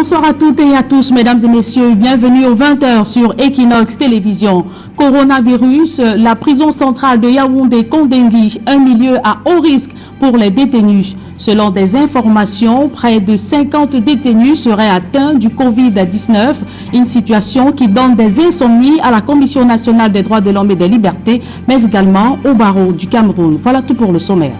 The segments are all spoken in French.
Bonsoir à toutes et à tous, mesdames et messieurs. Bienvenue aux 20h sur Equinox Télévision. Coronavirus, la prison centrale de Yaoundé-Kondengui, un milieu à haut risque pour les détenus. Selon des informations, près de 50 détenus seraient atteints du Covid-19, une situation qui donne des insomnies à la Commission nationale des droits de l'homme et des libertés, mais également au barreau du Cameroun. Voilà tout pour le sommaire.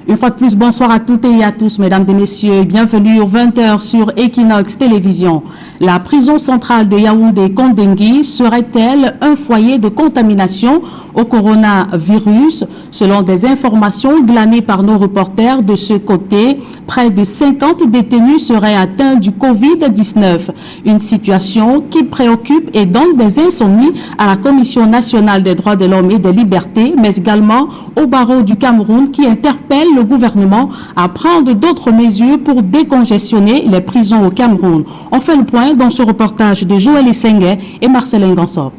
Une fois de plus, bonsoir à toutes et à tous, mesdames et messieurs. Bienvenue aux 20h sur Equinox Télévision. La prison centrale de Yaoundé-Kondengui serait-elle un foyer de contamination au coronavirus? Selon des informations glanées par nos reporters de ce côté, près de 50 détenus seraient atteints du Covid-19. Une situation qui préoccupe et donne des insomnies à la Commission nationale des droits de l'homme et des libertés, mais également au barreau du Cameroun qui interpelle le gouvernement à prendre d'autres mesures pour décongestionner les prisons au Cameroun. On fait le point dans ce reportage de Joël Essengue et Marcelin Gansop.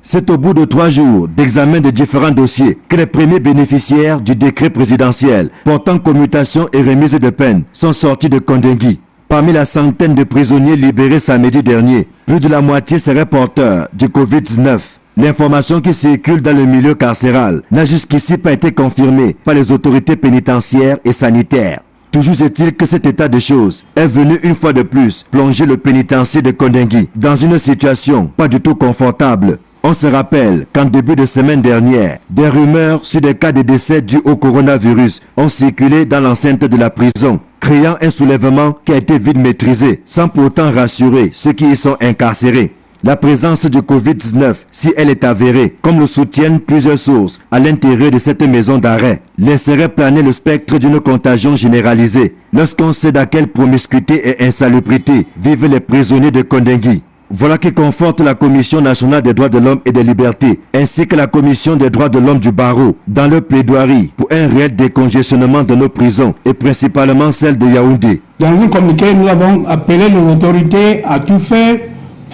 C'est au bout de 3 jours d'examen de différents dossiers que les premiers bénéficiaires du décret présidentiel portant commutation et remise de peine sont sortis de Kondengui. Parmi la centaine de prisonniers libérés samedi dernier, plus de la moitié seraient porteurs du Covid-19. L'information qui circule dans le milieu carcéral n'a jusqu'ici pas été confirmée par les autorités pénitentiaires et sanitaires. Toujours est-il que cet état de choses est venu une fois de plus plonger le pénitencier de Kondengui dans une situation pas du tout confortable. On se rappelle qu'en début de semaine dernière, des rumeurs sur des cas de décès dus au coronavirus ont circulé dans l'enceinte de la prison, créant un soulèvement qui a été vite maîtrisé, sans pourtant rassurer ceux qui y sont incarcérés. La présence du Covid-19, si elle est avérée, comme le soutiennent plusieurs sources à l'intérieur de cette maison d'arrêt, laisserait planer le spectre d'une contagion généralisée lorsqu'on sait dans quelle promiscuité et insalubrité vivent les prisonniers de Kondengui. Voilà qui conforte la Commission nationale des droits de l'homme et des libertés, ainsi que la Commission des droits de l'homme du barreau, dans leur plaidoirie pour un réel décongestionnement de nos prisons, et principalement celle de Yaoundé. Dans un communiqué, nous avons appelé les autorités à tout faire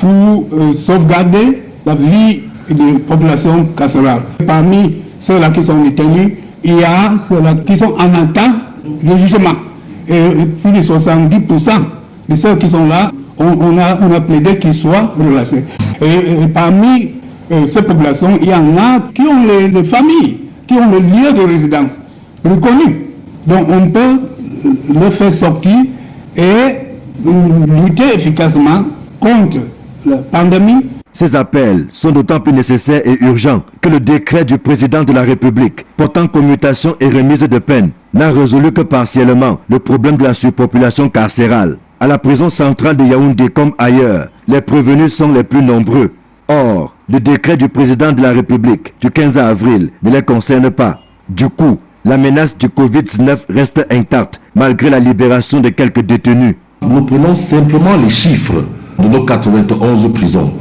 pour sauvegarder la vie des populations carcérales. Parmi ceux-là qui sont détenus, il y a ceux-là qui sont en attente de jugement. Et plus de 70% de ceux qui sont là, on a plaidé qu'ils soient relâchés. Et parmi ces populations, il y en a qui ont les familles, qui ont le lieu de résidence reconnu. Donc on peut le faire sortir et lutter efficacement contre la pandémie. Ces appels sont d'autant plus nécessaires et urgents que le décret du président de la République portant commutation et remise de peine n'a résolu que partiellement le problème de la surpopulation carcérale. À la prison centrale de Yaoundé comme ailleurs, les prévenus sont les plus nombreux. Or, le décret du président de la République du 15 avril ne les concerne pas. Du coup, la menace du Covid-19 reste intacte malgré la libération de quelques détenus. Nous prenons simplement les chiffres de nos 91 prisons.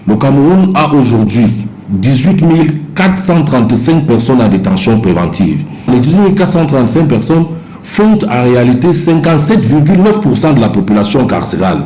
Le Cameroun a aujourd'hui 18 435 personnes en détention préventive. Les 18 435 personnes font en réalité 57,9% de la population carcérale.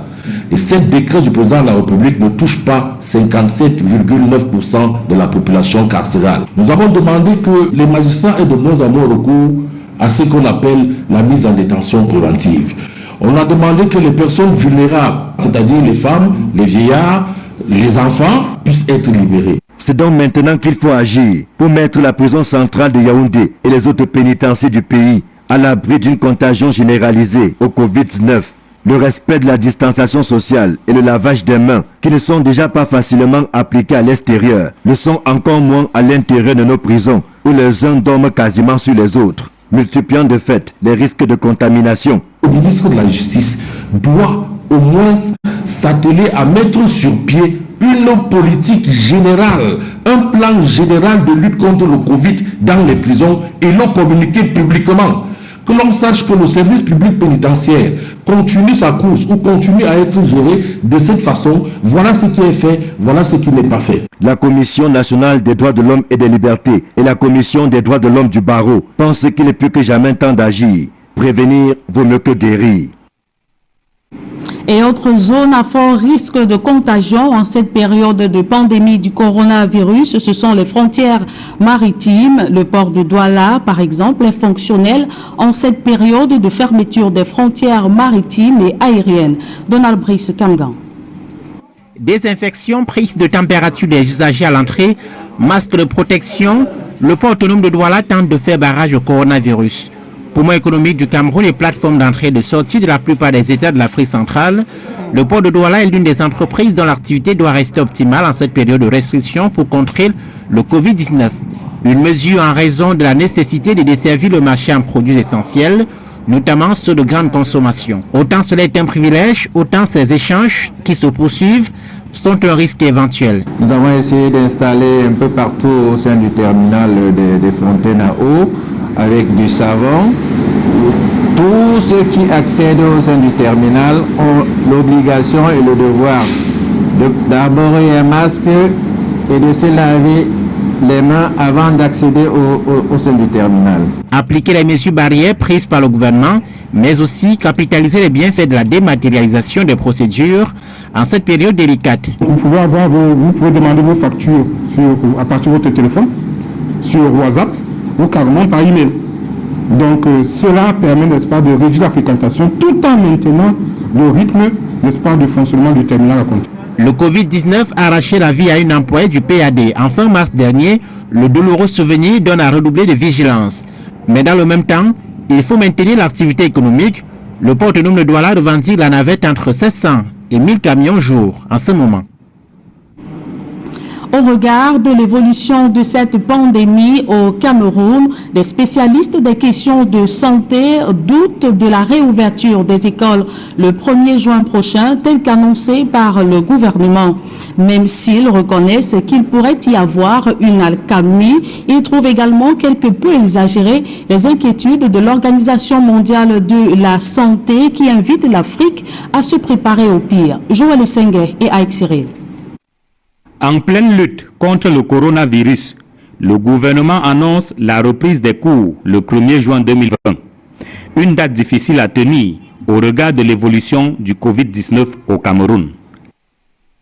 Et ce décret du président de la République ne touche pas 57,9% de la population carcérale. Nous avons demandé que les magistrats aient de moins en moins recours à ce qu'on appelle la mise en détention préventive. On a demandé que les personnes vulnérables, c'est-à-dire les femmes, les vieillards, les enfants, puissent être libérés. C'est donc maintenant qu'il faut agir pour mettre la prison centrale de Yaoundé et les autres pénitenciers du pays à l'abri d'une contagion généralisée au Covid-19. Le respect de la distanciation sociale et le lavage des mains, qui ne sont déjà pas facilement appliqués à l'extérieur, le sont encore moins à l'intérieur de nos prisons, où les uns dorment quasiment sur les autres, multipliant de fait les risques de contamination. Le ministre de la Justice doit au moins s'atteler à mettre sur pied une politique générale, un plan général de lutte contre le Covid dans les prisons et le communiquer publiquement. Que l'on sache que le service public pénitentiaire continue sa course ou continue à être géré de cette façon. Voilà ce qui est fait, voilà ce qui n'est pas fait. La Commission nationale des droits de l'homme et des libertés et la Commission des droits de l'homme du barreau pensent qu'il est plus que jamais temps d'agir. Prévenir vaut mieux que guérir. Et autre zone à fort risque de contagion en cette période de pandémie du coronavirus, ce sont les frontières maritimes. Le port de Douala, par exemple, est fonctionnel en cette période de fermeture des frontières maritimes et aériennes. Donald Brice Kangan. Désinfection, prise de température des usagers à l'entrée, masque de protection. Le port autonome de Douala tente de faire barrage au coronavirus. Poumon économique du Cameroun et plateforme d'entrée et de sortie de la plupart des États de l'Afrique centrale, le port de Douala est l'une des entreprises dont l'activité doit rester optimale en cette période de restriction pour contrer le Covid-19. Une mesure en raison de la nécessité de desservir le marché en produits essentiels, notamment ceux de grande consommation. Autant cela est un privilège, autant ces échanges qui se poursuivent sont un risque éventuel. Nous avons essayé d'installer un peu partout au sein du terminal des fontaines à eau avec du savon. Tous ceux qui accèdent au sein du terminal ont l'obligation et le devoir d'arborer un masque et de se laver les mains avant d'accéder au sein du terminal. Appliquer les mesures barrières prises par le gouvernement, mais aussi capitaliser les bienfaits de la dématérialisation des procédures en cette période délicate. Vous pouvez demander vos factures à partir de votre téléphone, sur WhatsApp ou carrément par email. Donc cela permet, n'est-ce pas, de réduire la fréquentation tout en maintenant le rythme, n'est-ce pas, du fonctionnement du terminal à compter. Le Covid-19 a arraché la vie à une employée du PAD. En fin mars dernier, le douloureux souvenir donne à redoubler de vigilance. Mais dans le même temps, il faut maintenir l'activité économique. Le port autonome de Douala revendique la navette entre 700 et 1000 camions jour en ce moment. Au regard de l'évolution de cette pandémie au Cameroun, des spécialistes des questions de santé doutent de la réouverture des écoles le 1er juin prochain, tel qu'annoncé par le gouvernement. Même s'ils reconnaissent qu'il pourrait y avoir une accalmie, ils trouvent également quelque peu exagérées les inquiétudes de l'Organisation mondiale de la santé qui invite l'Afrique à se préparer au pire. Joël Essengue et Aïk Cyril. En pleine lutte contre le coronavirus, le gouvernement annonce la reprise des cours le 1er juin 2020. Une date difficile à tenir au regard de l'évolution du Covid-19 au Cameroun.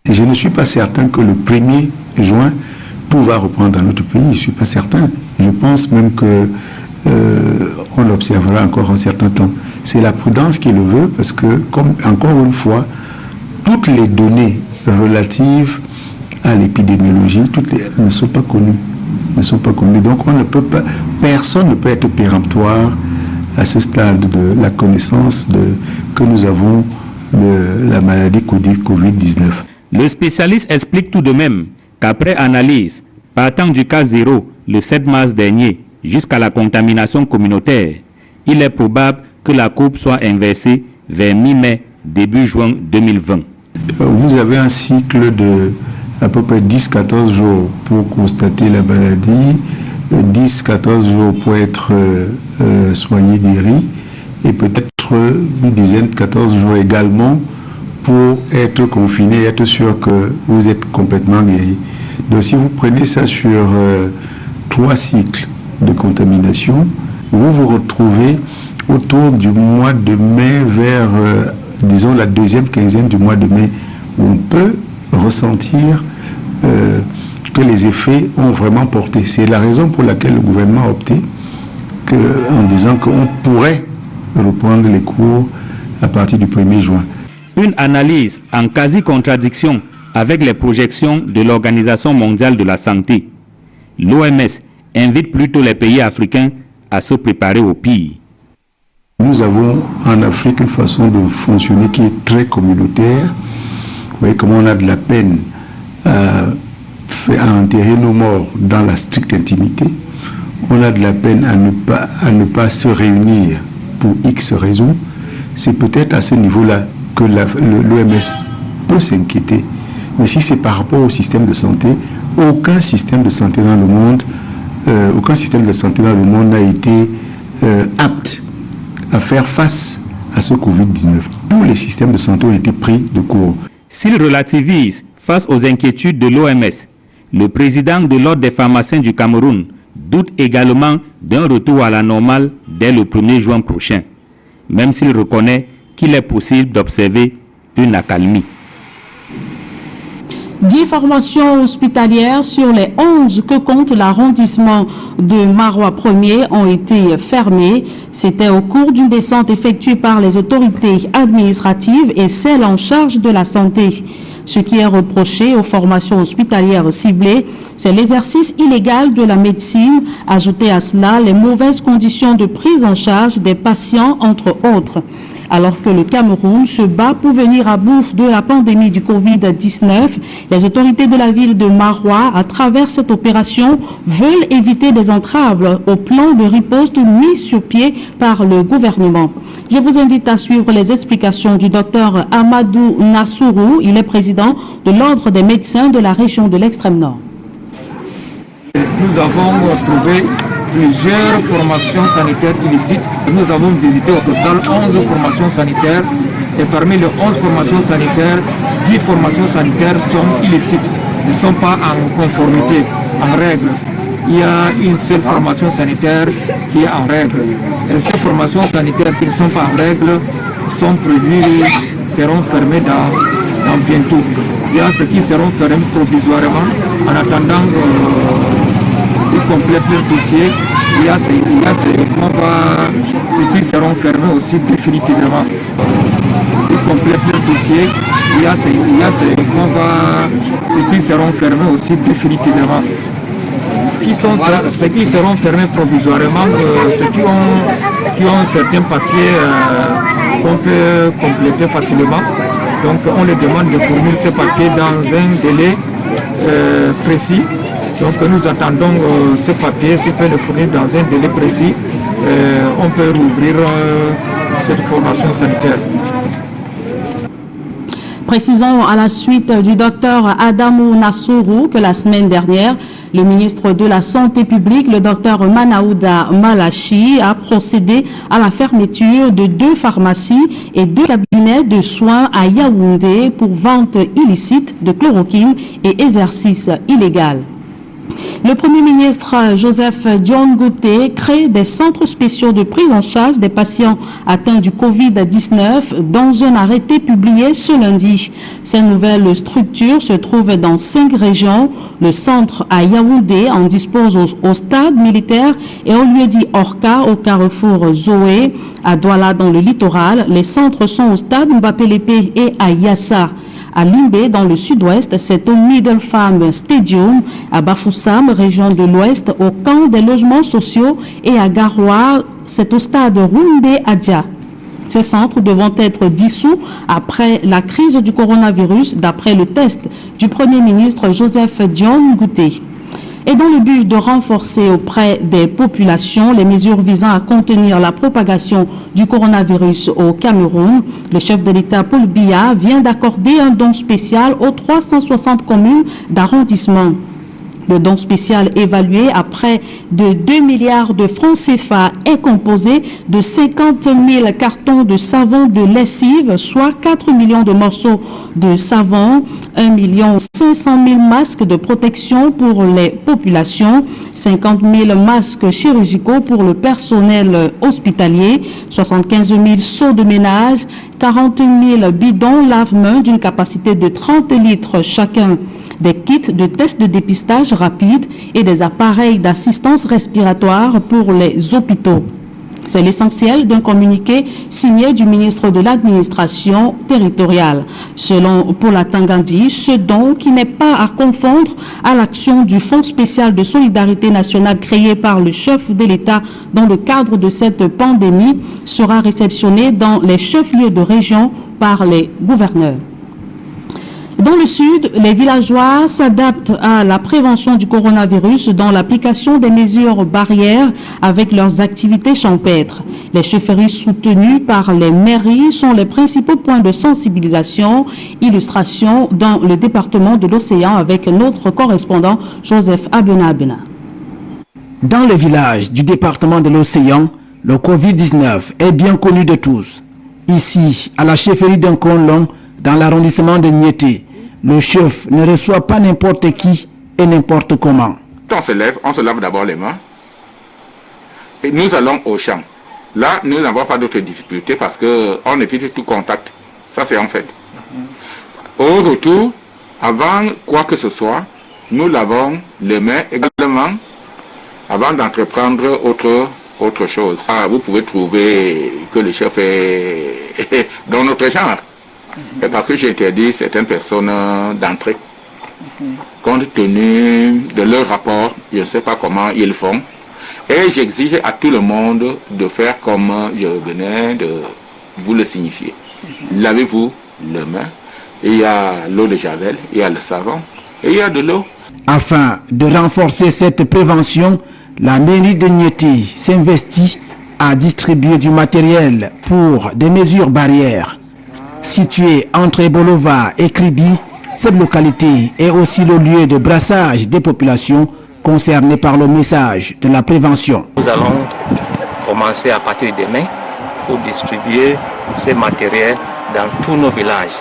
Je ne suis pas certain que le 1er juin, tout va reprendre dans notre pays. Je ne suis pas certain. Je pense même que on l'observera encore un certain temps. C'est la prudence qui le veut parce que, comme encore une fois, toutes les données relatives à l'épidémiologie, ne sont pas connues. Donc on ne peut pas, personne ne peut être péremptoire à ce stade de la connaissance que nous avons de la maladie Covid-19. Le spécialiste explique tout de même qu'après analyse, partant du cas 0 le 7 mars dernier jusqu'à la contamination communautaire, il est probable que la courbe soit inversée vers mi-mai, début juin 2020. Vous avez un cycle de à peu près 10-14 jours pour constater la maladie, 10-14 jours pour être soigné, guéri, et peut-être une dizaine, 14 jours également pour être confiné, être sûr que vous êtes complètement guéri. Donc si vous prenez ça sur 3 cycles de contamination, vous vous retrouvez autour du mois de mai vers, disons, la deuxième quinzaine du mois de mai, où on peut ressentir que les effets ont vraiment porté. C'est la raison pour laquelle le gouvernement a opté en disant qu'on pourrait reprendre les cours à partir du 1er juin. Une analyse en quasi-contradiction avec les projections de l'Organisation mondiale de la santé. L'OMS invite plutôt les pays africains à se préparer au pire. Nous avons en Afrique une façon de fonctionner qui est très communautaire. Vous voyez comment on a de la peine à enterrer nos morts dans la stricte intimité. On a de la peine à ne pas se réunir pour X raisons. C'est peut-être à ce niveau-là que l'OMS peut s'inquiéter. Mais si c'est par rapport au système de santé, aucun système de santé dans le monde n'a été apte à faire face à ce Covid-19. Tous les systèmes de santé ont été pris de court. S'il relativise face aux inquiétudes de l'OMS, le président de l'Ordre des pharmaciens du Cameroun doute également d'un retour à la normale dès le 1er juin prochain, même s'il reconnaît qu'il est possible d'observer une accalmie. 10 formations hospitalières sur les 11 que compte l'arrondissement de Marois 1er ont été fermées. C'était au cours d'une descente effectuée par les autorités administratives et celles en charge de la santé. Ce qui est reproché aux formations hospitalières ciblées, c'est l'exercice illégal de la médecine. Ajoutez à cela les mauvaises conditions de prise en charge des patients, entre autres. Alors que le Cameroun se bat pour venir à bout de la pandémie du Covid-19, les autorités de la ville de Marois, à travers cette opération, veulent éviter des entraves au plan de riposte mis sur pied par le gouvernement. Je vous invite à suivre les explications du docteur Amadou Nassourou. Il est président de l'Ordre des médecins de la région de l'Extrême-Nord. Nous avons trouvé plusieurs formations sanitaires illicites. Nous avons visité au total 11 formations sanitaires et parmi les 11 formations sanitaires, 10 formations sanitaires sont illicites, ne sont pas en conformité, en règle. Il y a une seule formation sanitaire qui est en règle. Et ces formations sanitaires qui ne sont pas en règle sont prévues, seront fermées dans bientôt. Il y a ceux qui seront fermés provisoirement en attendant ils complètent leur dossier. Il y a ceux qui seront fermés aussi définitivement. Ils complètent leur dossier. Il y a ceux qui seront fermés aussi définitivement. Ceux qui seront fermés provisoirement, ceux qui ont certains papiers qu'on peut compléter facilement. Donc on les demande de fournir ces papiers dans un délai précis. Donc nous attendons ce papier, s'il peut le fournir dans un délai précis, on peut rouvrir cette formation sanitaire. Précisons à la suite du docteur Adamou Nassourou que la semaine dernière, le ministre de la Santé publique, le docteur Manaouda Malachi, a procédé à la fermeture de 2 pharmacies et 2 cabinets de soins à Yaoundé pour vente illicite de chloroquine et exercice illégal. Le Premier ministre Joseph Dione Ngouté crée des centres spéciaux de prise en charge des patients atteints du Covid-19 dans un arrêté publié ce lundi. Ces nouvelles structures se trouvent dans 5 régions. Le centre à Yaoundé en dispose au stade militaire et au lieu-dit Orca au carrefour Zoé. À Douala dans le littoral, les centres sont au stade Mbappé-Lépé et à Yassa. À Limbé, dans le sud-ouest, c'est au Middle Farm Stadium, à Bafoussam, région de l'ouest, au camp des logements sociaux et à Garoua, c'est au stade Roundé Adia. Ces centres devront être dissous après la crise du coronavirus, d'après le test du Premier ministre Joseph Dione Ngouté. Et dans le but de renforcer auprès des populations les mesures visant à contenir la propagation du coronavirus au Cameroun, le chef de l'État Paul Biya vient d'accorder un don spécial aux 360 communes d'arrondissement. Le don spécial évalué à près de 2 milliards de francs CFA est composé de 50 000 cartons de savon de lessive, soit 4 millions de morceaux de savon, 1 500 000 masques de protection pour les populations, 50 000 masques chirurgicaux pour le personnel hospitalier, 75 000 seaux de ménage, 40 000 bidons lave-mains d'une capacité de 30 litres chacun, des kits de tests de dépistage rapide et des appareils d'assistance respiratoire pour les hôpitaux. C'est l'essentiel d'un communiqué signé du ministre de l'administration territoriale. Selon Paula Tangandi, ce don, qui n'est pas à confondre à l'action du Fonds spécial de solidarité nationale créé par le chef de l'État dans le cadre de cette pandémie, sera réceptionné dans les chefs-lieux de région par les gouverneurs. Dans le sud, les villageois s'adaptent à la prévention du coronavirus dans l'application des mesures barrières avec leurs activités champêtres. Les chefferies soutenues par les mairies sont les principaux points de sensibilisation. Illustration dans le département de l'Océan avec notre correspondant Joseph Abena. Dans les villages du département de l'Océan, le Covid-19 est bien connu de tous. Ici, à la chefferie d'Nkonlong, dans l'arrondissement de Niété, le chef ne reçoit pas n'importe qui et n'importe comment. Quand on se lève, on se lave d'abord les mains et nous allons au champ. Là, nous n'avons pas d'autres difficultés parce qu'on évite tout contact Ça, c'est un fait. Au retour, avant quoi que ce soit, nous lavons les mains également avant d'entreprendre autre chose. Ah, vous pouvez trouver que le chef est dans notre genre. C'est parce que j'ai interdit certaines personnes d'entrer. Compte tenu de leur rapport, je ne sais pas comment ils font. Et j'exige à tout le monde de faire comme je venais de vous le signifier. Lavez-vous les mains. Il y a l'eau de javel, il y a le savon et il y a de l'eau. Afin de renforcer cette prévention, la mairie de Niété s'investit à distribuer du matériel pour des mesures barrières. Située entre Ebolova et Kribi, cette localité est aussi le lieu de brassage des populations concernées par le message de la prévention. Nous allons commencer à partir de demain pour distribuer ces matériels dans tous nos villages.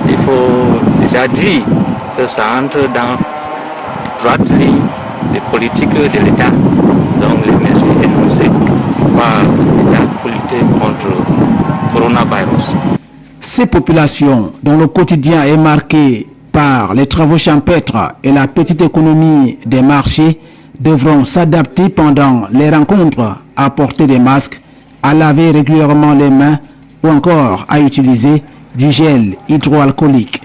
Il faut déjà dire que ça entre dans droite ligne des politiques de l'État, donc les mesures énoncées par l'État pour lutter contre le coronavirus. Ces populations dont le quotidien est marqué par les travaux champêtres et la petite économie des marchés devront s'adapter pendant les rencontres à porter des masques, à laver régulièrement les mains ou encore à utiliser du gel hydroalcoolique.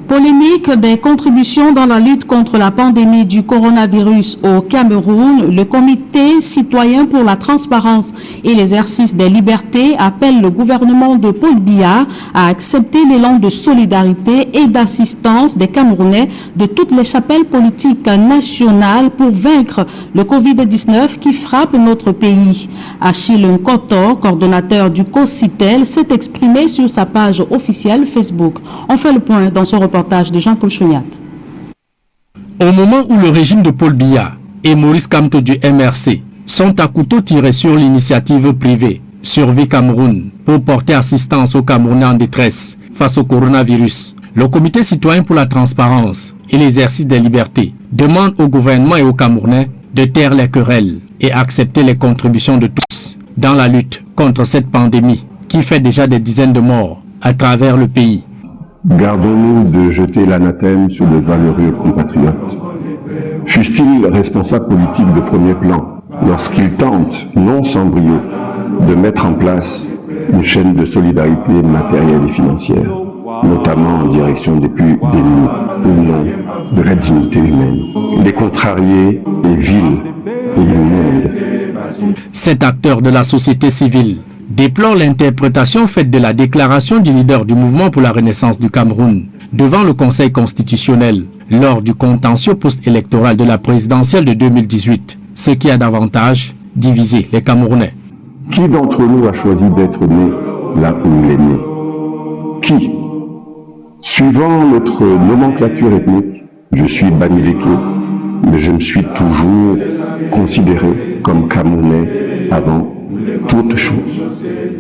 Polémique des contributions dans la lutte contre la pandémie du coronavirus au Cameroun, le Comité citoyen pour la transparence et l'exercice des libertés appelle le gouvernement de Paul Biya à accepter l'élan de solidarité et d'assistance des Camerounais de toutes les chapelles politiques nationales pour vaincre le Covid-19 qui frappe notre pays. Achille Nkoto, coordonnateur du COCITEL, s'est exprimé sur sa page officielle Facebook. On fait le point dans ce reportage de Jean-Paul Chouniat. Au moment où le régime de Paul Biya et Maurice Kamto du MRC sont à couteau tiré sur l'initiative privée Survie Cameroun pour porter assistance aux Camerounais en détresse face au coronavirus, le Comité citoyen pour la transparence et l'exercice des libertés demande au gouvernement et aux Camerounais de taire les querelles et accepter les contributions de tous dans la lutte contre cette pandémie qui fait déjà des dizaines de morts à travers le pays. Gardons-nous de jeter l'anathème sur de valeureux compatriotes. Fussent-ils responsables politiques de premier plan lorsqu'ils tentent, non sans brio, de mettre en place une chaîne de solidarité matérielle et financière, notamment en direction des plus démunis, au nom de la dignité humaine. Les contrariés, les vils et immondes. Cet acteur de la société civile déplore l'interprétation faite de la déclaration du leader du mouvement pour la renaissance du Cameroun devant le Conseil constitutionnel lors du contentieux post-électoral de la présidentielle de 2018, ce qui a davantage divisé les Camerounais. Qui d'entre nous a choisi d'être né là où il est né? Qui? Suivant notre nomenclature ethnique, je suis Bamileke, mais je me suis toujours considéré comme Camerounais avant toute chose.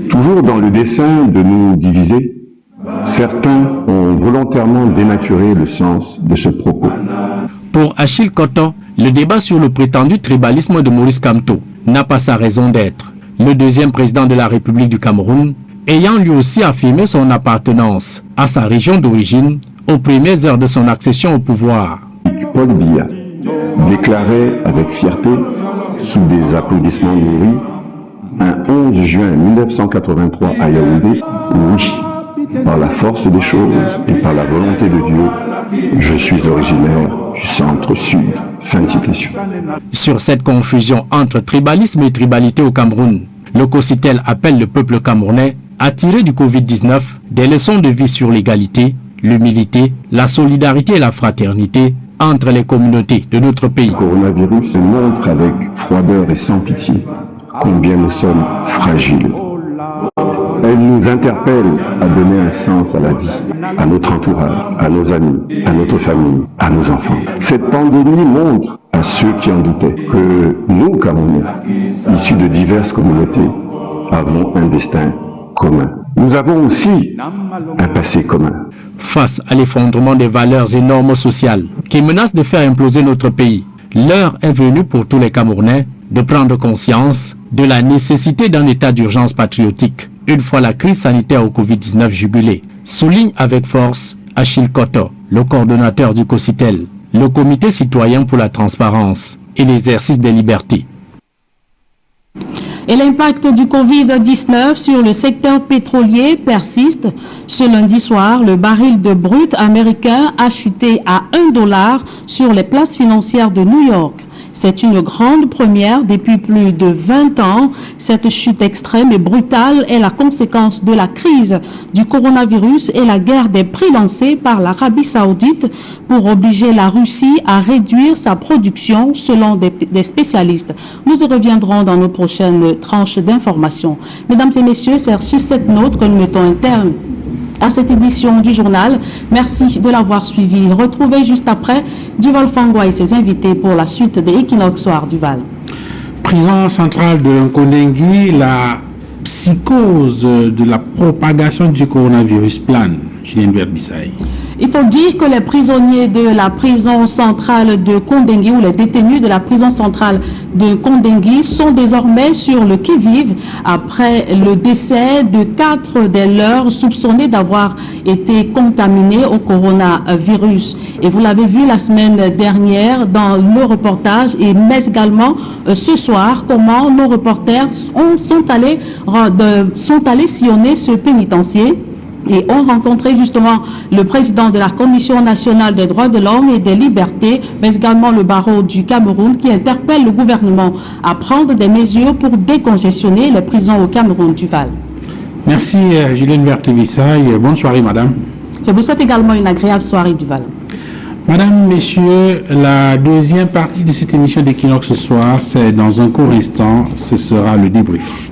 Toujours dans le dessein de nous diviser, certains ont volontairement dénaturé le sens de ce propos. Pour Achille Koto, le débat sur le prétendu tribalisme de Maurice Kamto n'a pas sa raison d'être. Le deuxième président de la République du Cameroun, ayant lui aussi affirmé son appartenance à sa région d'origine aux premières heures de son accession au pouvoir. Paul Biya déclarait avec fierté, sous des applaudissements nourris, un 11 juin 1983 à Yaoundé, oui, par la force des choses et par la volonté de Dieu, je suis originaire du centre-sud. Fin de citation. Sur cette confusion entre tribalisme et tribalité au Cameroun, le COCITEL appelle le peuple camerounais à tirer du Covid-19 des leçons de vie sur l'égalité, l'humilité, la solidarité et la fraternité entre les communautés de notre pays. Le coronavirus montre avec froideur et sans pitié combien nous sommes fragiles. Elle nous interpelle à donner un sens à la vie, à notre entourage, à nos amis, à notre famille, à nos enfants. Cette pandémie montre à ceux qui en doutaient que nous, Camerounais, issus de diverses communautés, avons un destin commun. Nous avons aussi un passé commun. Face à l'effondrement des valeurs et normes sociales qui menacent de faire imploser notre pays, l'heure est venue pour tous les Camerounais de prendre conscience de la nécessité d'un état d'urgence patriotique une fois la crise sanitaire au Covid-19 jugulée, souligne avec force Achille Koto, le coordonnateur du COCITEL, le Comité citoyen pour la transparence et l'exercice des libertés. Et l'impact du Covid-19 sur le secteur pétrolier persiste. Ce lundi soir, le baril de brut américain a chuté à $1 sur les places financières de New York. C'est une grande première depuis plus de 20 ans. Cette chute extrême et brutale est la conséquence de la crise du coronavirus et la guerre des prix lancée par l'Arabie Saoudite pour obliger la Russie à réduire sa production selon des spécialistes. Nous y reviendrons dans nos prochaines tranches d'informations. Mesdames et messieurs, c'est sur cette note que nous mettons un terme à cette édition du journal. Merci de l'avoir suivi. Retrouvez juste après Duval Fangwa et ses invités pour la suite des Equinox Soir Duval. Prison centrale de Nkondengui, la psychose de la propagation du coronavirus plane. Julien Bissay. Il faut dire que les prisonniers de la prison centrale de Kondengui ou les détenus de la prison centrale de Kondengui sont désormais sur le qui-vive après le décès de 4 des leurs soupçonnés d'avoir été contaminés au coronavirus. Et vous l'avez vu la semaine dernière dans le reportage, mais également ce soir, comment nos reporters sont allés sillonner ce pénitencier et ont rencontré justement le président de la Commission nationale des droits de l'homme et des libertés, mais également le barreau du Cameroun qui interpelle le gouvernement à prendre des mesures pour décongestionner les prisons au Cameroun. Duval. Merci Julien Berthe-Bissaï. Bonne soirée madame. Je vous souhaite également une agréable soirée Duval. Madame, messieurs, la deuxième partie de cette émission d'Equinox ce soir, c'est dans un court instant, ce sera le débrief.